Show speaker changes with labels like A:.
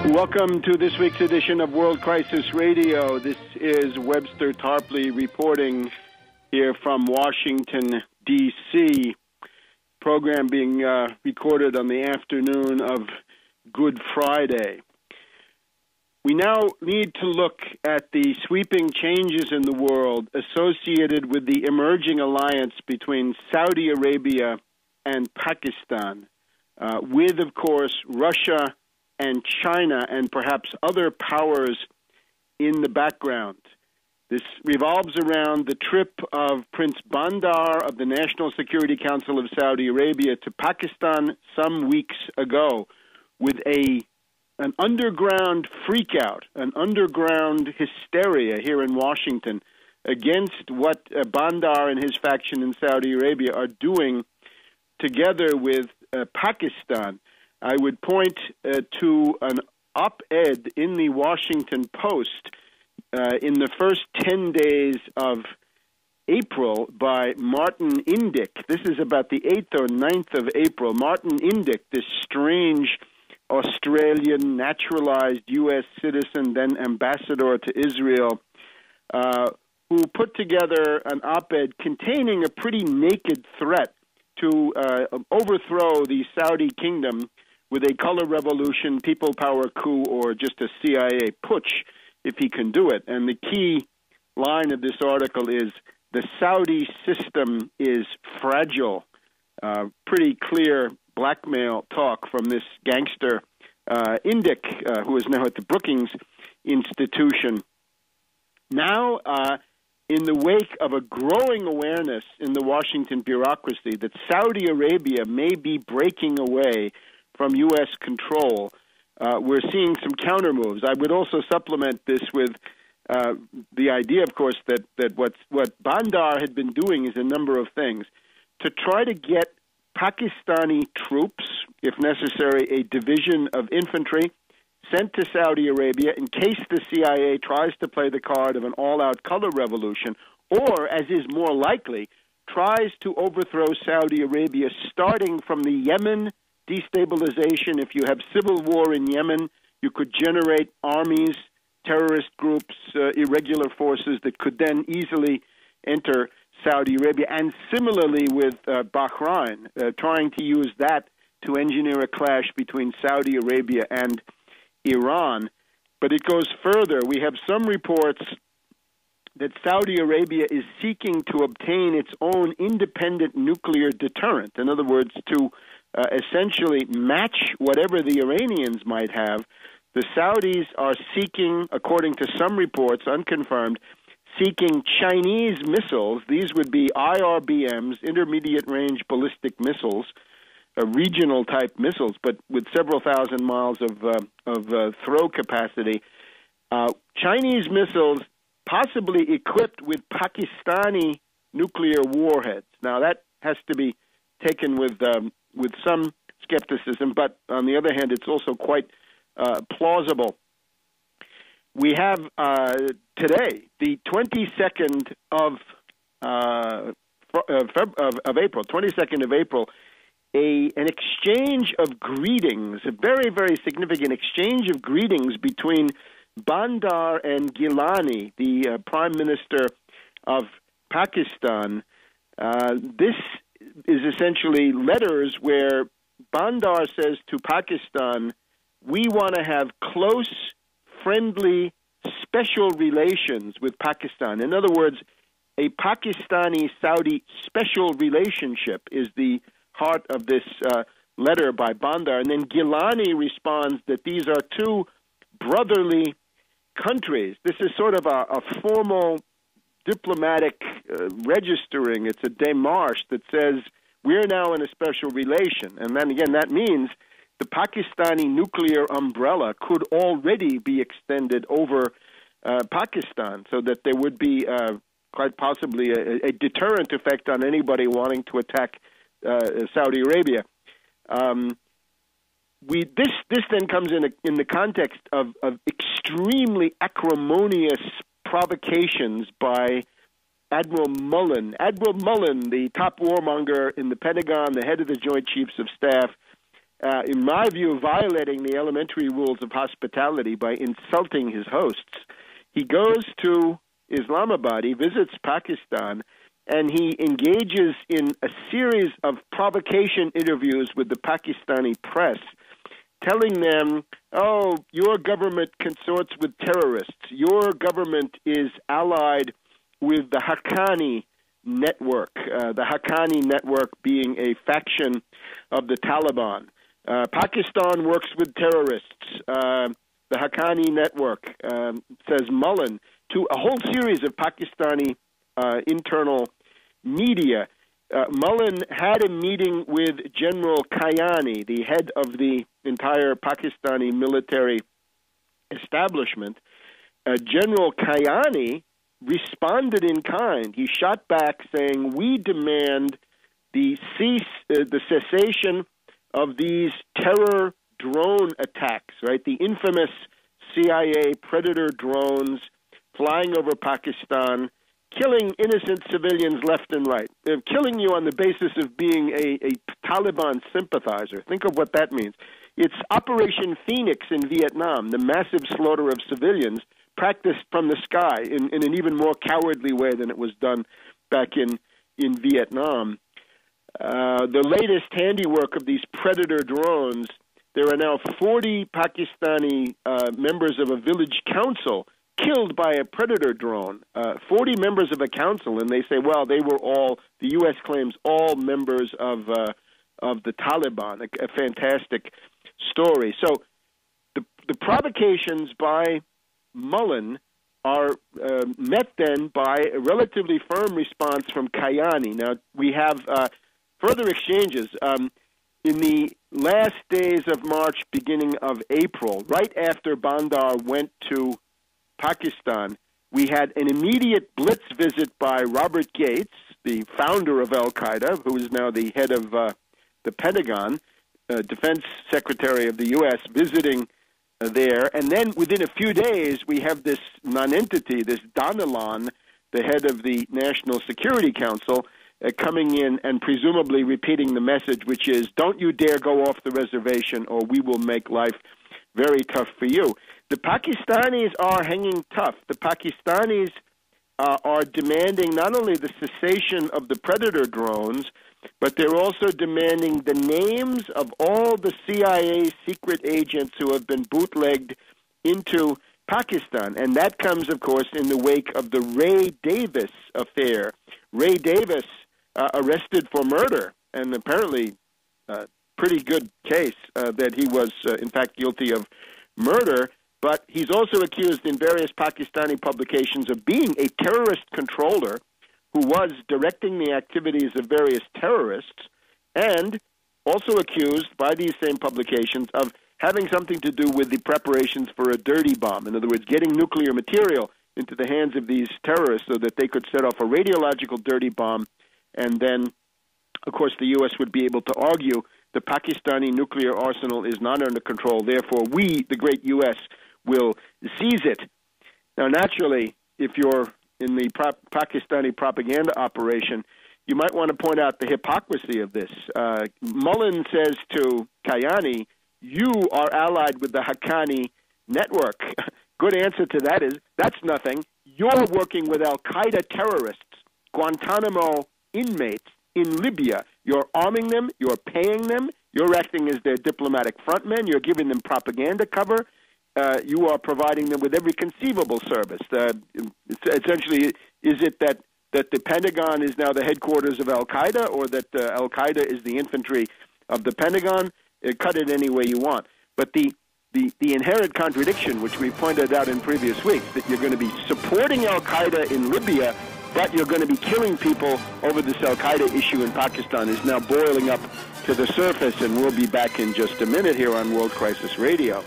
A: Welcome to this week's edition of World Crisis Radio. This is Webster Tarpley reporting here from Washington, D.C. Program being recorded on the afternoon of Good Friday. We now need to look at the sweeping changes in the world associated with the emerging alliance between Saudi Arabia and Pakistan, with, of course, Russia and China and perhaps other powers in the background. This revolves around the trip of Prince Bandar of the National Security Council of Saudi Arabia to Pakistan some weeks ago, with an underground freakout, an underground hysteria here in Washington against what Bandar and his faction in Saudi Arabia are doing together with Pakistan. I would point to an op-ed in the Washington Post in the first 10 days of April by Martin Indyk. This is about the 8th or 9th of April. Martin Indyk, this strange Australian naturalized U.S. citizen, then ambassador to Israel, who put together an op-ed containing a pretty naked threat to overthrow the Saudi kingdom with a color revolution, people power coup, or just a CIA putsch, if he can do it. And the key line of this article is, the Saudi system is fragile. Pretty clear blackmail talk from this gangster, Indyk, who is now at the Brookings Institution. Now, in the wake of a growing awareness in the Washington bureaucracy that Saudi Arabia may be breaking away from U.S. control, we're seeing some counter moves. I would also supplement this with the idea, of course, that what Bandar had been doing is a number of things. To try to get Pakistani troops, if necessary, a division of infantry, sent to Saudi Arabia in case the CIA tries to play the card of an all-out color revolution, or, as is more likely, tries to overthrow Saudi Arabia starting from the Yemen destabilization. If you have civil war in Yemen, you could generate armies, terrorist groups, irregular forces that could then easily enter Saudi Arabia. And similarly with Bahrain, trying to use that to engineer a clash between Saudi Arabia and Iran. But it goes further. We have some reports that Saudi Arabia is seeking to obtain its own independent nuclear deterrent. In other words, to essentially match whatever the Iranians might have. The Saudis are seeking, according to some reports, unconfirmed, seeking Chinese missiles. These would be IRBMs, intermediate-range ballistic missiles, regional-type missiles, but with several thousand miles of throw capacity. Chinese missiles possibly equipped with Pakistani nuclear warheads. Now, that has to be taken with some skepticism, but on the other hand, it's also quite plausible. We have today, the 22nd of April, 22nd of April, an exchange of greetings, a very, very significant exchange of greetings between Bandar and Gilani, the Prime Minister of Pakistan. This is essentially letters where Bandar says to Pakistan, we want to have close, friendly, special relations with Pakistan. In other words, a Pakistani-Saudi special relationship is the heart of this letter by Bandar. And then Gilani responds that these are two brotherly countries. This is sort of a formal diplomatic registering. It's a démarche that says we're now in a special relation. And then again, that means the Pakistani nuclear umbrella could already be extended over Pakistan, so that there would be quite possibly a deterrent effect on anybody wanting to attack Saudi Arabia. This then comes in the context of extremely acrimonious provocations by Admiral Mullen. Admiral Mullen, the top warmonger in the Pentagon, the head of the Joint Chiefs of Staff, in my view, violating the elementary rules of hospitality by insulting his hosts. He goes to Islamabad, he visits Pakistan, and he engages in a series of provocation interviews with the Pakistani press, telling them, oh, your government consorts with terrorists. Your government is allied with the Haqqani network, the Haqqani network being a faction of the Taliban. Pakistan works with terrorists. The Haqqani network, says Mullen, to a whole series of Pakistani internal media. Mullen had a meeting with General Kayani, the head of the entire Pakistani military establishment. General Kayani responded in kind. He shot back saying, we demand the cessation of these terror drone attacks, right? The infamous CIA Predator drones flying over Pakistan, killing innocent civilians left and right. They're killing you on the basis of being a Taliban sympathizer. Think of what that means. It's Operation Phoenix in Vietnam, the massive slaughter of civilians practiced from the sky in an even more cowardly way than it was done back in Vietnam. The latest handiwork of these Predator drones, there are now 40 Pakistani members of a village council killed by a Predator drone. 40 members of a council, and they say, well, they were all, the U.S. claims, all members of the Taliban. A fantastic story. So the provocations by Mullen are met then by a relatively firm response from Kayani. Now, we have further exchanges. In the last days of March, beginning of April, right after Bandar went to Pakistan, we had an immediate blitz visit by Robert Gates, the founder of al-Qaeda, who is now the head of the Pentagon, Defense Secretary of the U.S., visiting there. And then within a few days, we have this nonentity, this Danalan, the head of the National Security Council, coming in and presumably repeating the message, which is, don't you dare go off the reservation or we will make life very tough for you. The Pakistanis are hanging tough. The Pakistanis are demanding not only the cessation of the Predator drones, but they're also demanding the names of all the CIA secret agents who have been bootlegged into Pakistan. And that comes, of course, in the wake of the Ray Davis affair. Ray Davis arrested for murder, and apparently pretty good case that he was, in fact, guilty of murder. But he's also accused in various Pakistani publications of being a terrorist controller who was directing the activities of various terrorists, and also accused by these same publications of having something to do with the preparations for a dirty bomb. In other words, getting nuclear material into the hands of these terrorists so that they could set off a radiological dirty bomb, and then, of course, the U.S. would be able to argue the Pakistani nuclear arsenal is not under control, therefore we, the great U.S., will seize it. Now, naturally, if you're in the Pakistani propaganda operation, you might want to point out the hypocrisy of this. Mullen says to Kayani, you are allied with the Haqqani network. Good answer to that is, that's nothing. You're working with al-Qaeda terrorists, Guantanamo inmates in Libya. You're arming them, you're paying them, you're acting as their diplomatic frontmen, you're giving them propaganda cover, you are providing them with every conceivable service. Essentially, is it that the Pentagon is now the headquarters of al-Qaeda, or that al-Qaeda is the infantry of the Pentagon? Cut it any way you want. But the inherent contradiction, which we pointed out in previous weeks, that you're going to be supporting al-Qaeda in Libya, but you're going to be killing people over this al-Qaeda issue in Pakistan, is now boiling up to the surface, and we'll be back in just a minute here on World Crisis Radio.